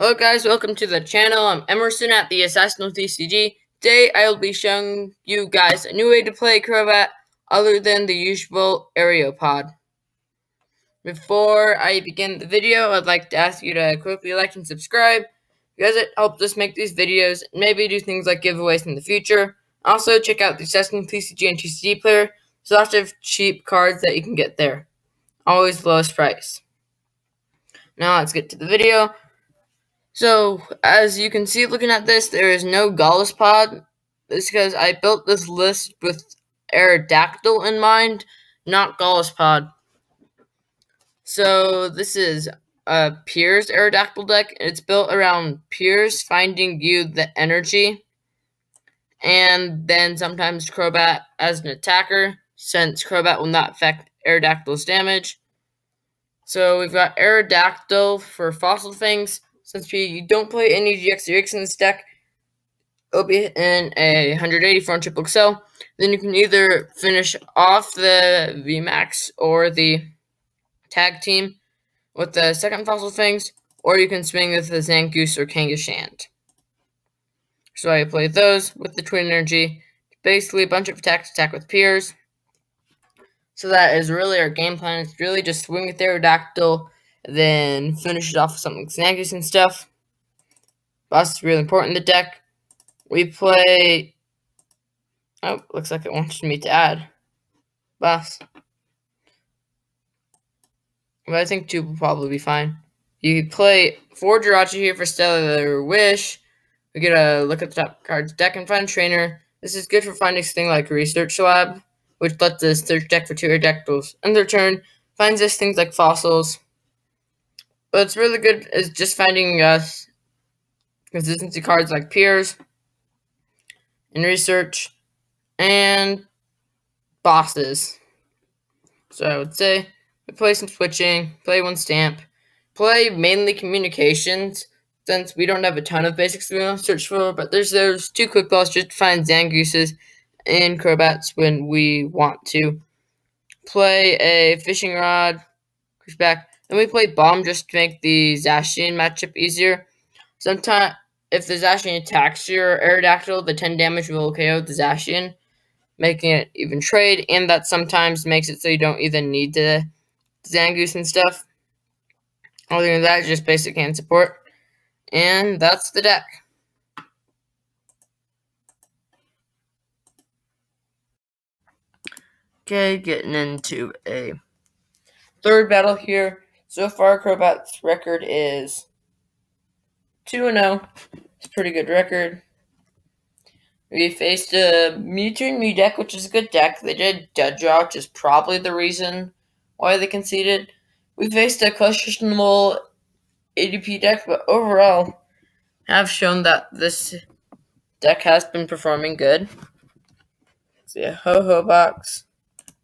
Hello guys, welcome to the channel. I'm Emerson at the Aerodactyl TCG. Today I will be showing you guys a new way to play Crobat other than the usual Aeropod. Before I begin the video, I'd like to ask you to quickly like and subscribe because it helps us make these videos and maybe do things like giveaways in the future. Also, check out the Aerodactyl TCG and TCG player. There's lots of cheap cards that you can get there. Always the lowest price. Now let's get to the video. So, as you can see looking at this, there is no Pod. It's because I built this list with Aerodactyl in mind, not Pod. So, this is a Piers Aerodactyl deck. It's built around Piers finding you the energy, and then sometimes Crobat as an attacker, since Crobat will not affect Aerodactyl's damage. So, we've got Aerodactyl for fossil things. Since you don't play any GX or EX in this deck, it'll be in a 184 on Triple XL. Then you can either finish off the VMAX or the tag team with the second fossil things, or you can swing with the Zangoose or Kangaskhan. So I play those with the Twin Energy. Basically, a bunch of attacks attack with Piers. So that is really our game plan. It's really just swing with Aerodactyl, then finish it off with something like Zangoose and stuff. Boss is really important in the deck. We play... Oh, looks like it wants me to add Boss. But I think 2 will probably be fine. You play 4 Jirachi here for Stellar Wish. We get a look at the top cards deck and find a trainer. This is good for finding something like Research Lab, which lets us search deck for 2 Aerodactyls. In their turn, finds us things like fossils. But it's really good as just finding consistency cards like Piers and Research and bosses. So I would say we play some switching, play 1 stamp, play mainly communications, since we don't have a ton of basics we want to search for, but there's 2 quick balls just to find Zangooses and Crobats when we want to. Play a fishing rod, push back. Then we play Bomb just to make the Zacian matchup easier. Sometimes, if the Zacian attacks your Aerodactyl, the 10 damage will KO the Zacian, making it even trade, and that sometimes makes it so you don't even need the Zangoose and stuff. Other than that, just basic hand support. And that's the deck. Okay, getting into a third battle here. So far, Crobat's record is 2-0. It's a pretty good record. We faced a Mewtwo and Mew deck, which is a good deck. They did dead draw, which is probably the reason why they conceded. We faced a questionable ADP deck, but overall have shown that this deck has been performing good. See a ho-ho box.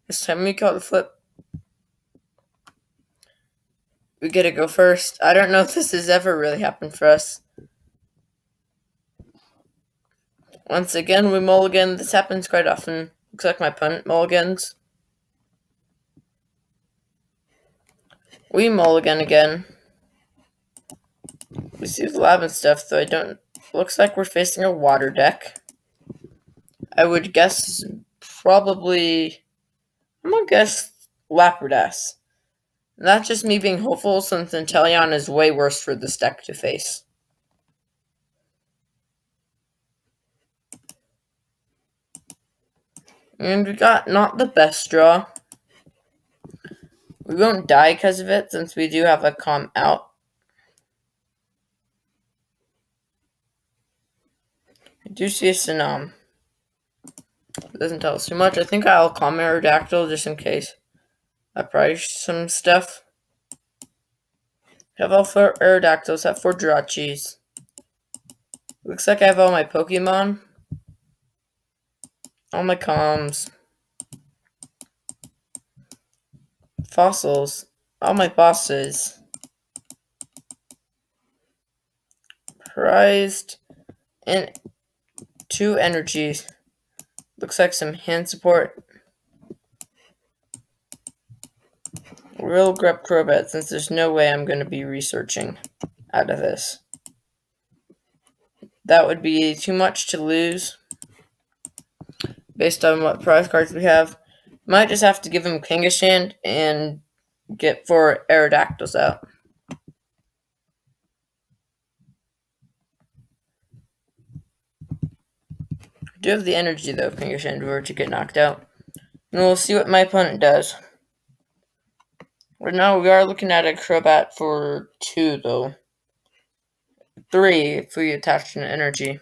This time we caught the flip. We get to go first. I don't know if this has ever really happened for us. Once again, we mulligan. This happens quite often. Looks like my opponent mulligans. We mulligan again. We see the lab and stuff, though I don't... Looks like we're facing a water deck. I would guess probably... I'm gonna guess Lapradas. That's just me being hopeful, since Inteleon is way worse for this deck to face. And we got not the best draw. We won't die because of it, since we do have a Calm out. I do see a Sinnoh. It doesn't tell us too much. I think I'll Calm Aerodactyl just in case I price some stuff. Have all 4 Aerodactyls, have 4 Jirachis. Looks like I have all my Pokemon. All my comms. Fossils. All my bosses. Prized. And 2 energies. Looks like some hand support. We'll grab Crobat, since there's no way I'm going to be researching out of this. That would be too much to lose based on what prize cards we have. Might just have to give him Kangaskhan and get 4 Aerodactyls out. I do have the energy though if Kangaskhan were to get knocked out. And we'll see what my opponent does. Right now we are looking at a Crobat for 2 though. 3 if we attach an energy.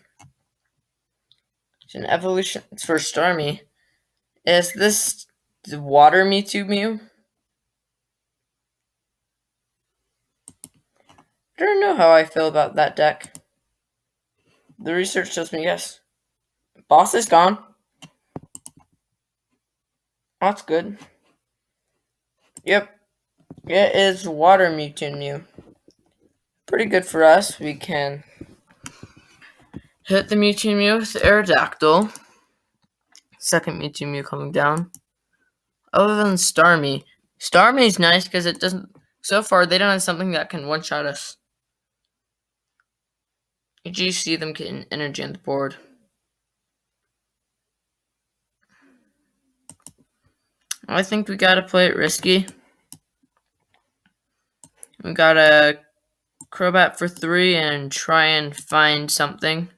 It's an evolution for Starmie. Is this the Water Mewtwo Mew? I don't know how I feel about that deck. The research tells me yes. Boss is gone. That's good. Yep. It is Water Mewtwo Mew. Pretty good for us. We can hit the Mewtwo Mew with Aerodactyl. Second Mewtwo Mew coming down. Other than Starmie. Starmie's nice because it doesn't... So far, they don't have something that can one-shot us. Did you see them getting energy on the board? I think we gotta play it risky. We got a Crobat for 3 and try and find something.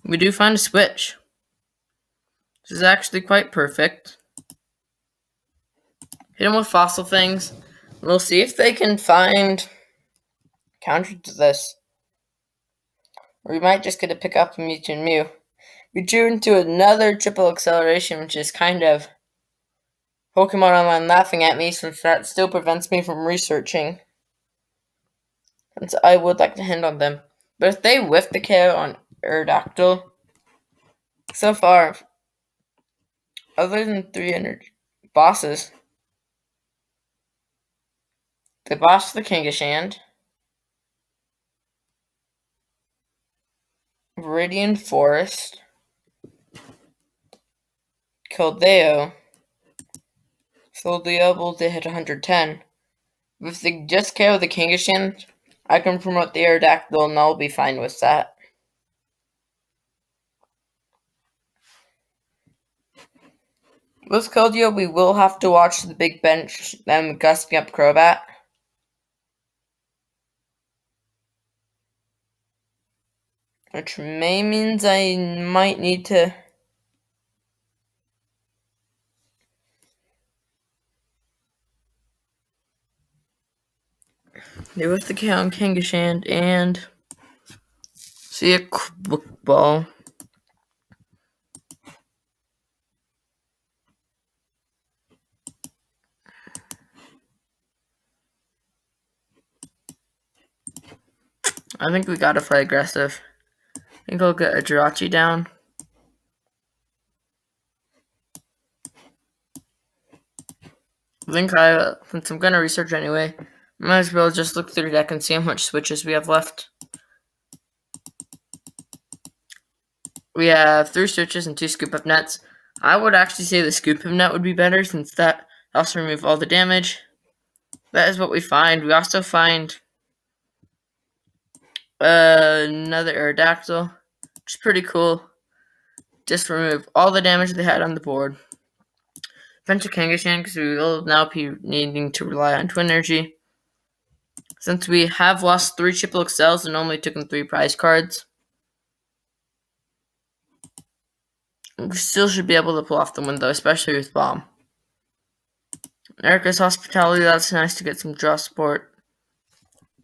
We do find a switch. This is actually quite perfect. Hit them with fossil things. We'll see if they can find counter to this. Or we might just get to pick up a Mewtwo and Mew. We drew into another triple acceleration, which is kind of Pokemon Online laughing at me, since that still prevents me from researching. Since I would like to hand on them. But if they whiff the KO on Aerodactyl, so far, other than 3 energy bosses, the boss of the Kangaskhan, Viridian Forest, Keldeo, so they'll be able to hit 110. If they just KO the Kangaskhan, I can promote the Aerodactyl and I'll be fine with that. With Keldeo, we will have to watch the big bench, them gusting up Crobat. Which may means I might need to... They whiff the KO on Kangaskhan and... see a quick ball. I think we gotta play aggressive. I think I'll get a Jirachi down. I think since I'm gonna research anyway, might as well just look through the deck and see how much switches we have left. We have 3 switches and 2 scoop up nets. I would actually say the scoop up net would be better since that helps remove all the damage. That is what we find. We also find another Aerodactyl, which is pretty cool. Just remove all the damage they had on the board. Venture Kangaskhan, because we will now be needing to rely on Twin Energy. Since we have lost 3 triple excels and only took in 3 prize cards, we still should be able to pull off the win though, especially with Bomb. Erica's Hospitality, that's nice to get some draw support.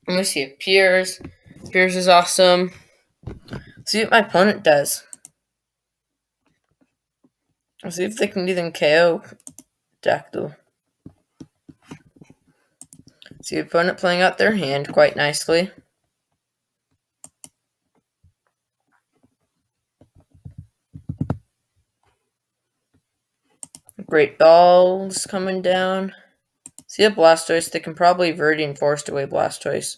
Let me see if Piers is awesome. See what my opponent does. Let's see if they can even KO Dactyl. See the opponent playing out their hand quite nicely. Great balls coming down. See a Blastoise, they can probably Viridian Forest away Blastoise.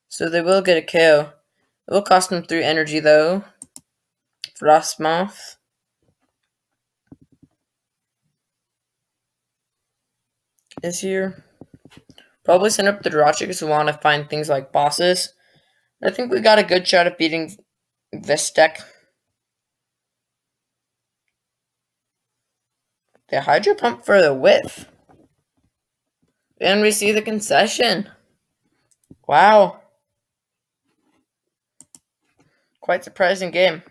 So they will get a KO. It will cost them 3 energy though. Frostmoth. Is here. Probably send up the Jirachi because we want to find things like bosses. I think we got a good shot at beating this deck. The Hydro Pump for the width. And we see the concession. Wow. Quite surprising game.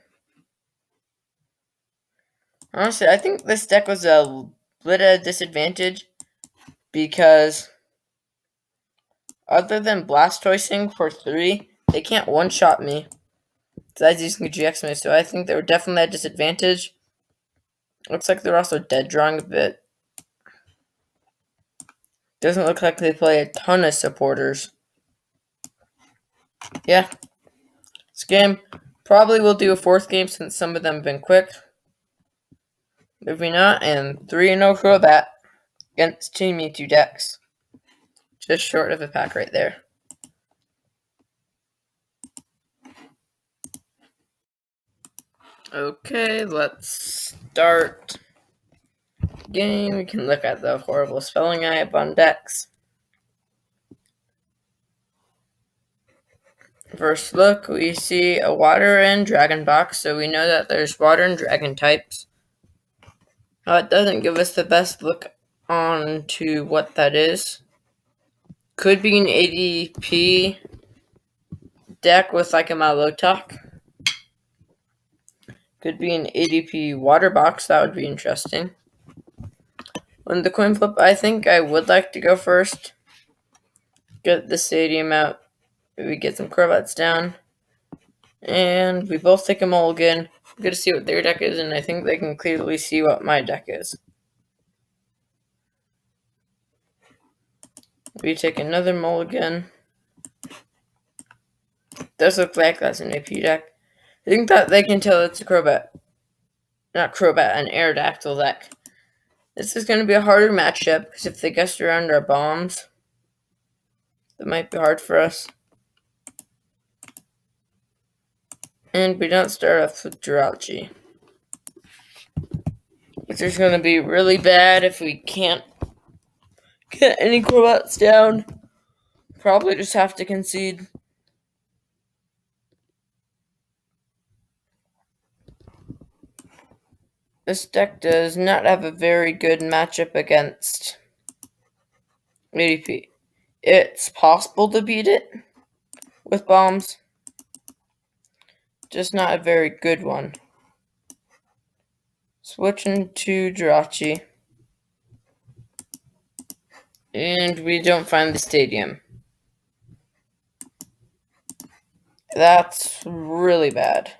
Honestly, I think this deck was a bit at a disadvantage because other than Blastoising for 3, they can't one-shot me. Besides using a GX move, so I think they were definitely at a disadvantage. Looks like they're also dead drawing a bit. Doesn't look like they play a ton of supporters. Yeah. This game probably will do a 4th game since some of them have been quick. Moving on, and 3-0 for that against Team Mewtwo decks. Just short of a pack right there. Okay, let's start the game. We can look at the horrible spelling I have on decks. First look, we see a water and dragon box, so we know that there's water and dragon types. It doesn't give us the best look on to what that is. Could be an ADP deck with like a Malotok. Could be an ADP water box, that would be interesting. On the coin flip, I think I would like to go first. Get the stadium out. We get some Corvettes down. And we both take a mulligan. I'm going to see what their deck is, and I think they can clearly see what my deck is. We take another mulligan. Does look like that's an AP deck. I think that they can tell it's a Crobat. Not Crobat, an Aerodactyl deck. This is going to be a harder matchup, because if they guessed around our bombs, that might be hard for us. And we don't start off with Jirachi, which is going to be really bad if we can't get any Corvettes down. Probably just have to concede. This deck does not have a very good matchup against ADP. It's possible to beat it with bombs, just not a very good one. Switching to Jirachi. And we don't find the stadium. That's really bad.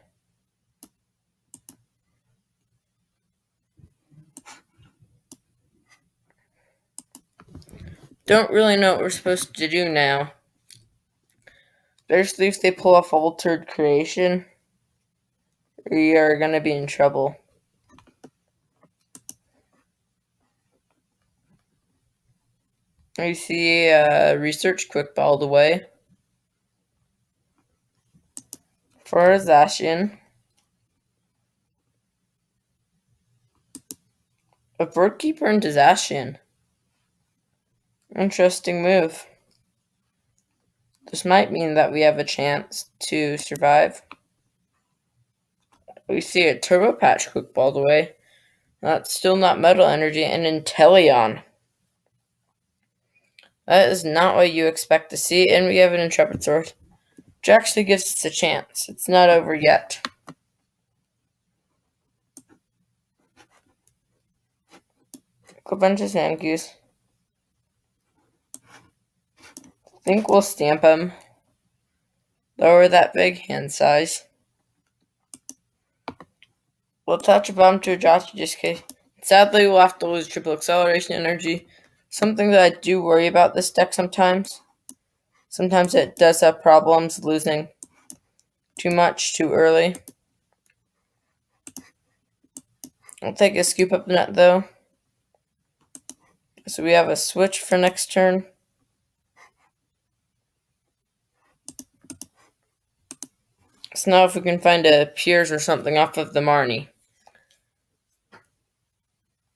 Don't really know what we're supposed to do now. Especially if they pull off Altered Creation. We are going to be in trouble. We see Research Quick Balled away. For Zacian. A Birdkeeper into Zacian. Interesting move. This might mean that we have a chance to survive. We see a Turbo Patch Quick Balled away. That's still not Metal Energy, and Inteleon. That is not what you expect to see, and we have an Intrepid Sword, which actually gives us a chance. It's not over yet. A bunch of Zangoos. Think we'll stamp him. Lower that big hand size. We'll attach a bomb to a Jirachi just in case. Sadly, we'll have to lose triple acceleration energy. Something that I do worry about this deck sometimes. Sometimes it does have problems losing too much too early. I'll take a Scoop Up Nut though. So we have a switch for next turn. So now if we can find a Piers or something off of the Marnie,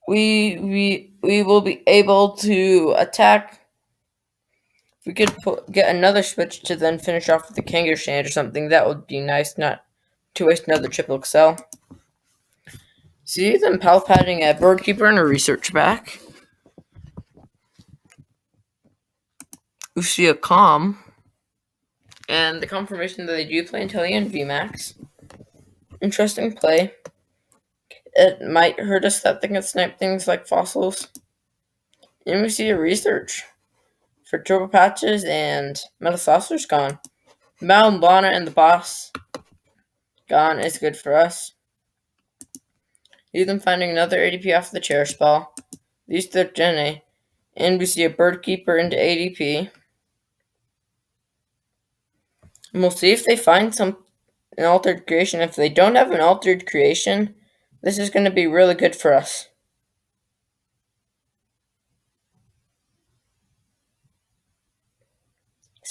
we will be able to attack. If we could get another switch to then finish off with the Kangaskhan or something, that would be nice. Not to waste another triple excel. See them palpating a bird keeper and a research back. We see a calm. And the confirmation that they do play Inteleon VMAX. Interesting play. It might hurt us that they can snipe things like fossils. And we see a research for Turbo Patches and Metal Saucer's gone. Malambana and the boss gone is good for us. Even finding another ADP off the Cherish Ball. These third Gen. And we see a Bird Keeper into ADP. And we'll see if they find an altered creation. If they don't have an altered creation, this is going to be really good for us.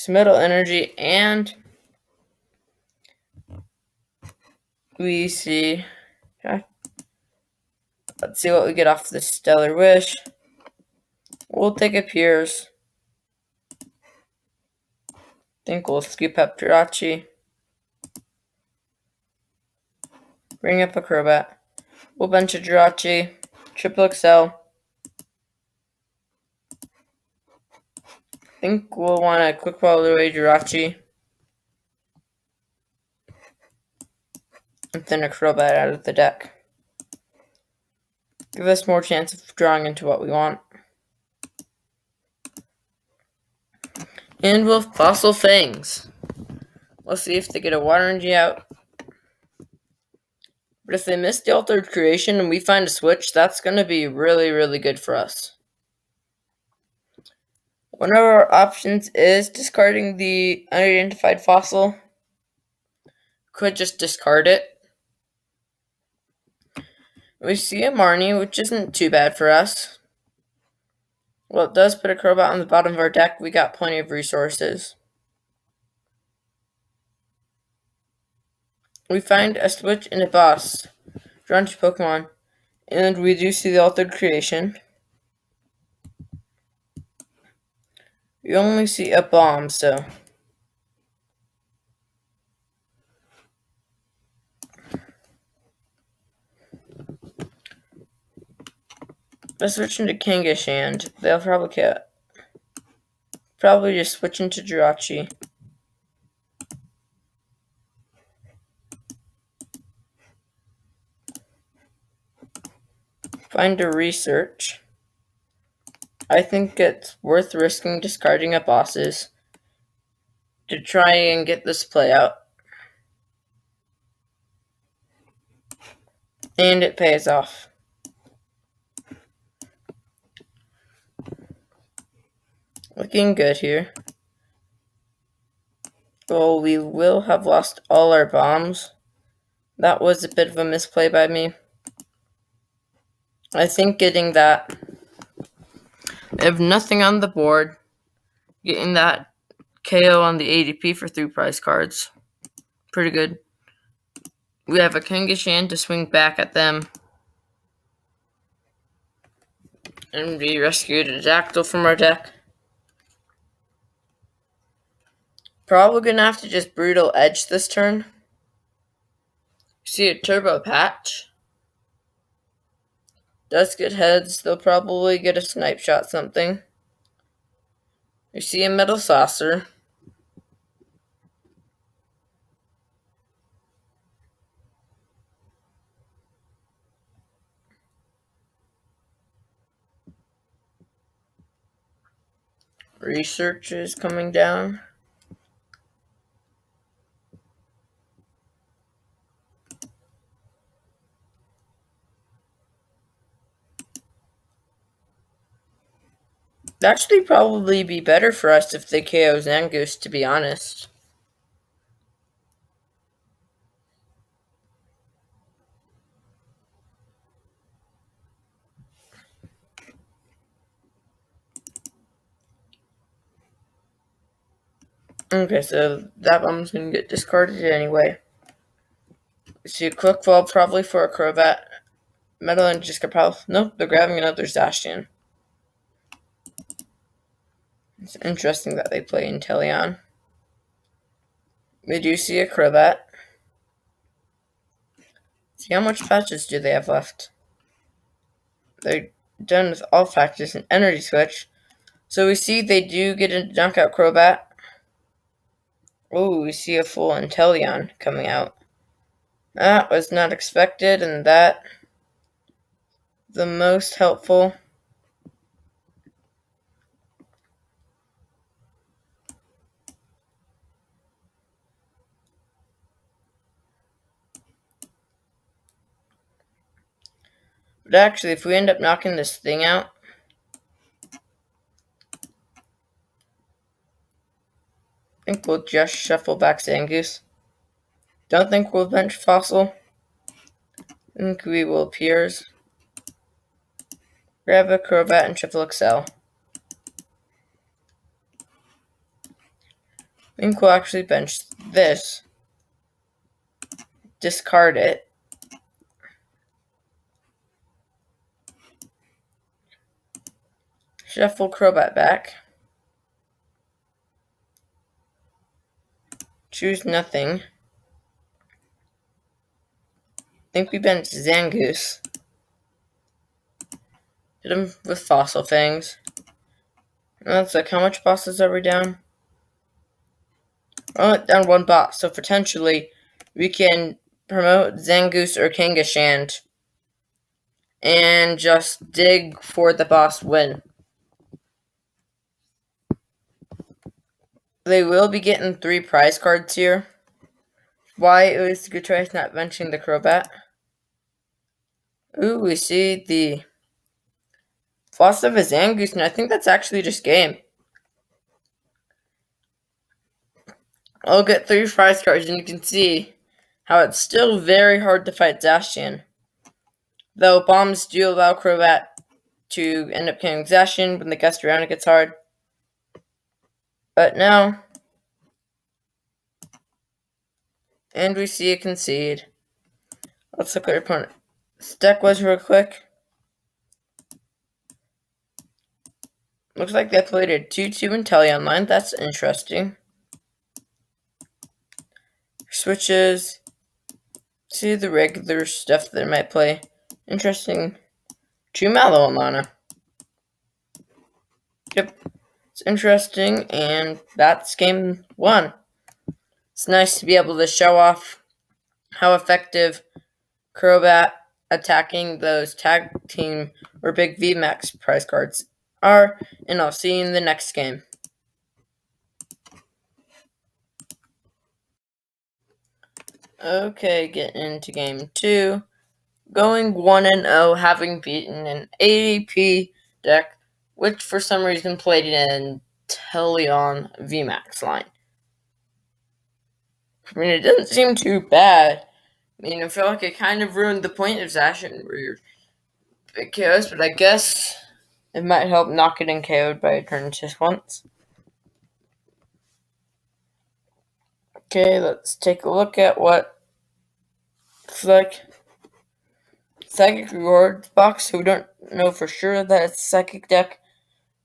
Metal Energy, and we see. Okay. Let's see what we get off the Stellar Wish. We'll take a Piers. Think we'll scoop up Jirachi. Bring up a Crobat. We'll bench a Jirachi. Triple XL. Think we'll want a quick ball away Jirachi. And then a Crobat out of the deck. Give us more chance of drawing into what we want. And we'll Fossil Fangs. We'll see if they get a Water Energy out. But if they miss the altered creation and we find a switch, that's going to be really, really good for us. One of our options is discarding the unidentified fossil. Could just discard it. We see a Marnie, which isn't too bad for us. Well, it does put a Crobat on the bottom of our deck. We got plenty of resources. We find a switch and a boss. Drawn to Pokemon. And we do see the altered creation. We only see a bomb, so. Let's switch into Kangaskhan, and they'll probably just switch into Jirachi. Find a research. I think it's worth risking discarding at bosses to try and get this play out. And it pays off. Looking good here. Well, we will have lost all our bombs. That was a bit of a misplay by me. I think getting that. I have nothing on the board. Getting that KO on the ADP for 3 prize cards. Pretty good. We have a Kangaskhan to swing back at them. And we rescued a Aerodactyl from our deck. Probably going to have to just Brutal Edge this turn. See a Turbo Patch. Does get heads. They'll probably get a Snipe Shot something. We see a Metal Saucer. Research is coming down. It'd actually probably be better for us if they KO Zangoose, to be honest. Okay, so that bomb's going to get discarded anyway. See a Quick Ball probably for a Crobat. Metal and just probably. Nope, they're grabbing another Zacian. It's interesting that they play Inteleon. We do see a Crobat. See how much patches do they have left? They're done with all patches and energy switch. So we see they do get a knockout Crobat. Oh, we see a full Inteleon coming out. That was not expected, and that the most helpful. But actually, if we end up knocking this thing out, I think we'll just shuffle back Zangoose. Don't think we'll bench Fossil. I think we will Piers, grab a Crobat, and shuffle Excel. I think we'll actually bench this, discard it, shuffle Crobat back, choose nothing. I think we bench Zangoose. Hit him with Fossil Fangs. And that's like, how much bosses are we down? We're only down one boss, so potentially we can promote Zangoose or Kangaskhan and just dig for the boss win. They will be getting 3 prize cards here. Why it was a good choice not benching the Crobat. Ooh, we see the Floss of a Zangoose, and I think that's actually just game. I'll get 3 prize cards, and you can see how it's still very hard to fight Zacian. Though bombs do allow Crobat to end up killing Zacian when the gust around it gets hard. But now, and we see a concede. Let's look at our opponent's deck was real quick. Looks like they played a 2-2 Inteleon line. That's interesting. Switches. See the regular stuff that might play. Interesting. 2 Mallow and Lana. Yep. It's interesting, and that's game 1. It's nice to be able to show off how effective Crobat attacking those tag team or big VMAX prize cards are, and I'll see you in the next game. Okay, getting into game 2. Going 1-0, having beaten an ADP deck, which for some reason played an Inteleon VMAX line. I mean, it doesn't seem too bad. I mean, I feel like it kind of ruined the point of Zacian where you're big KOs, but I guess it might help not getting KO'd by a turn just once. Okay, let's take a look at what it's like. Psychic rewards box, so we don't know for sure that it's a psychic deck,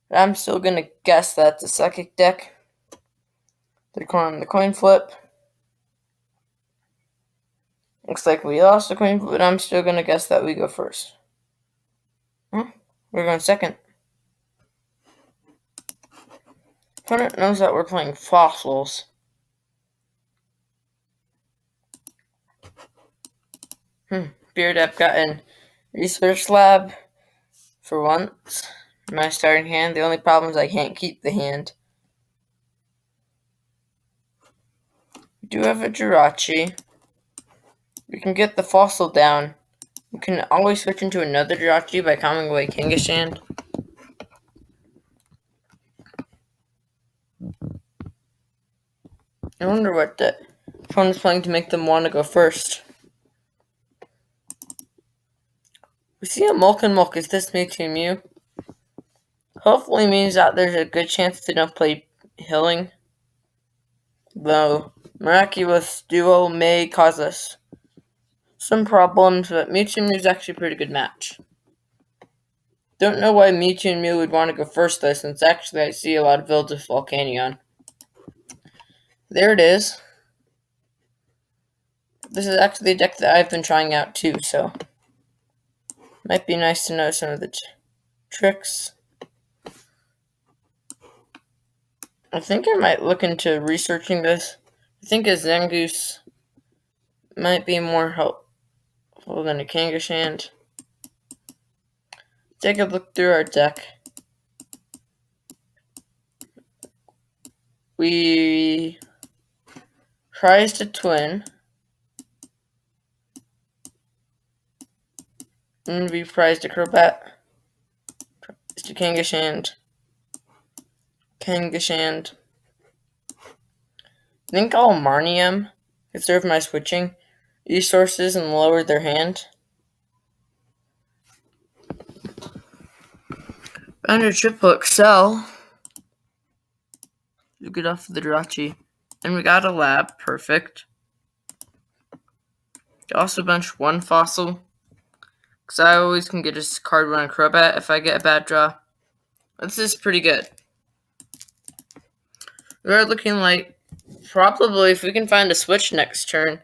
but I'm still gonna guess that it's a psychic deck. They're calling the coin flip. Looks like we lost the coin flip, but I'm still gonna guess that we go first. We're going second. Opponent knows that we're playing fossils. Beard, I've gotten Research Lab for once. My starting hand. The only problem is I can't keep the hand. We do have a Jirachi. We can get the fossil down. We can always switch into another Jirachi by calming away Kangaskhan. I wonder what the opponent's planning to make them want to go first. We see a Mulk and Mulk. Is this Mewtwo and Mew? Hopefully means that there's a good chance they don't play Healing. Though Miraculous Duo may cause us some problems, but Mewtwo and Mew is actually a pretty good match. Don't know why Mewtwo and Mew would want to go first though, since actually I see a lot of builds with Volcanion. There it is. This is actually a deck that I've been trying out too, so might be nice to know some of the tricks. I think I might look into researching this. I think a Zangoose might be more helpful than a Kangaskhan. Take a look through our deck. We prized a twin. And we prized a Crobat. Prized a Kangaskhan. I think all Marnium could serve my switching resources and lower their hand. Under Triple Excel, you get off the Jirachi. And we got a lab, perfect. Also bench one fossil, because I always can get a card run a Crobat if I get a bad draw. This is pretty good. We're looking like probably if we can find a switch next turn,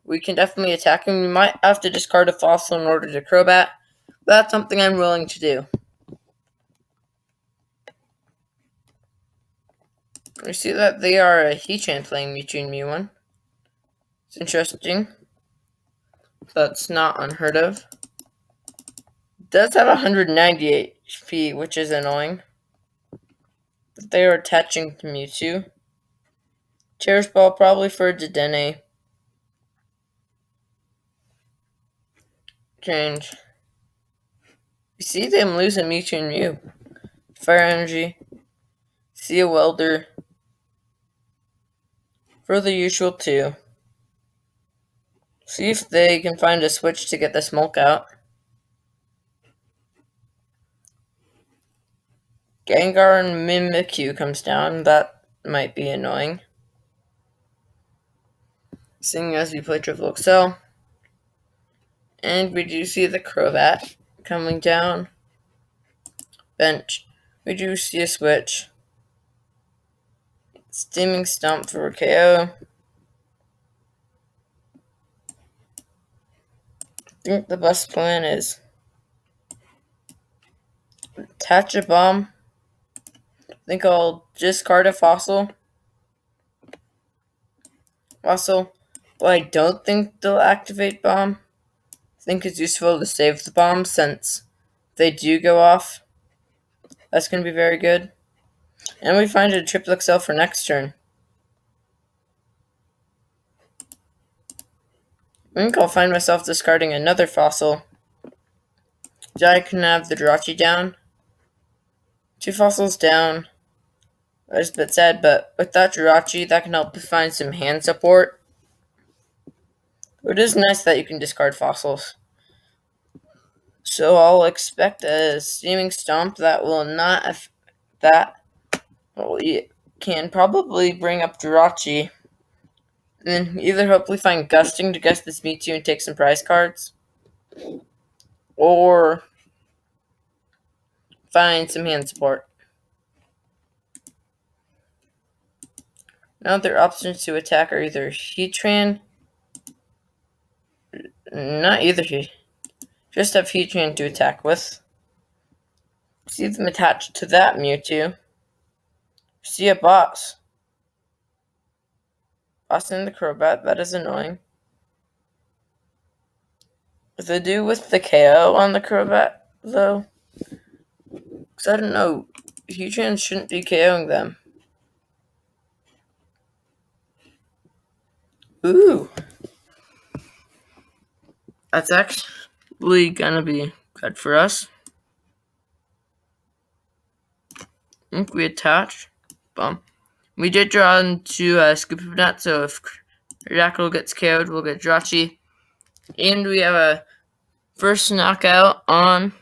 we can definitely attack him. We might have to discard a fossil in order to Crobat. That's something I'm willing to do. We see that they are a Heatran playing Mewtwo and Mew1. It's interesting. That's not unheard of. It does have 198 HP, which is annoying. But they are attaching to Mewtwo. Cherish Ball probably for Dedenne. Change. You see them losing Mewtwo and Mew. Fire Energy. See a Welder. For the usual 2. See if they can find a switch to get the Smolk out. Gengar and Mimikyu comes down. That might be annoying. Seeing as we play Triple Excel. And we do see the Crobat coming down. Bench. We do see a switch. Steaming Stomp for KO. I think the best plan is attach a bomb. I think I'll discard a fossil. But I don't think they'll activate bomb. I think it's useful to save the bomb since they do go off. That's going to be very good. And we find a Triple XL for next turn. I think I'll find myself discarding another fossil. I can have the Jirachi down. 2 fossils down. That's a bit sad, but with that Jirachi, that can help to find some hand support. It is nice that you can discard fossils. So I'll expect a Steaming Stomp that will not we can probably bring up Jirachi. And then either hopefully find Gusting to gust this Mewtwo and take some prize cards. Or find some hand support. Now their options to attack are either Heatran. Not either just have Heatran to attack with. See them attached to that Mewtwo. See a boss. Boss in the Crobat, that is annoying. What they do with the KO on the Crobat, though? Because I don't know. Heatran shouldn't be KOing them. Ooh. That's actually gonna be good for us. I think we attach. Bum. We did draw into Scoopy Nut, so if Aerodactyl gets KO'd, we'll get Jirachi. And we have a first knockout on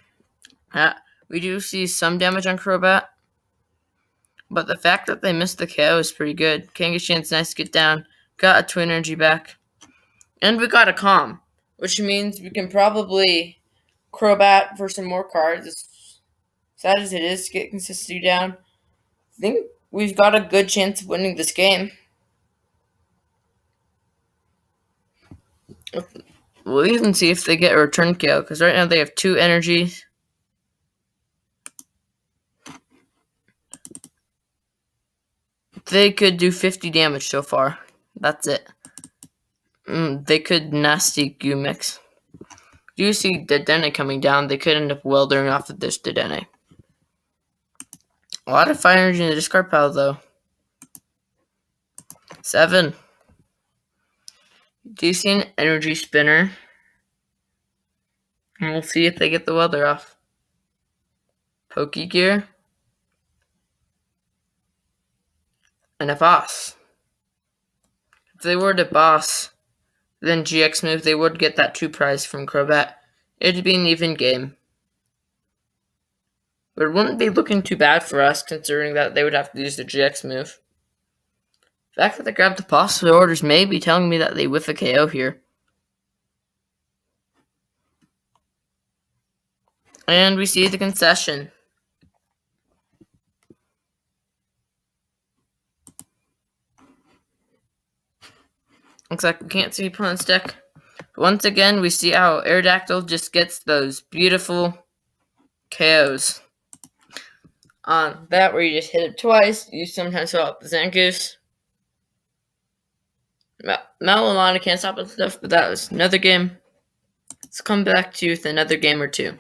that. We do see some damage on Crobat. But the fact that they missed the KO is pretty good. Kangaskhan's nice to get down. Got a Twin Energy back. And we got a Calm, which means we can probably Crobat for some more cards. As sad as it is to get consistency down, I think we've got a good chance of winning this game. We'll even see if they get a return KO, because right now they have 2 energies. They could do 50 damage so far. That's it. They could nasty Goo Mix. Do you see Dedenne coming down? They could end up weldering off of this Dedenne. A lot of fire energy in the discard pile, though. 7. Do you see an energy spinner? And we'll see if they get the welder off. Pokegear. And a boss. If they were to boss, then GX move, they would get that 2 prize from Crobat. It'd be an even game. But it wouldn't be looking too bad for us, considering that they would have to use the GX move. The fact that they grabbed the possible orders may be telling me that they whiff a KO here. And we see the concession. Looks like we can't see opponent's deck. But once again, we see how Aerodactyl just gets those beautiful KOs. On that, where you just hit it twice, you sometimes fill out the Zangoose. Malamana can't stop and stuff, but that was another game. Let's come back to you with another game or two.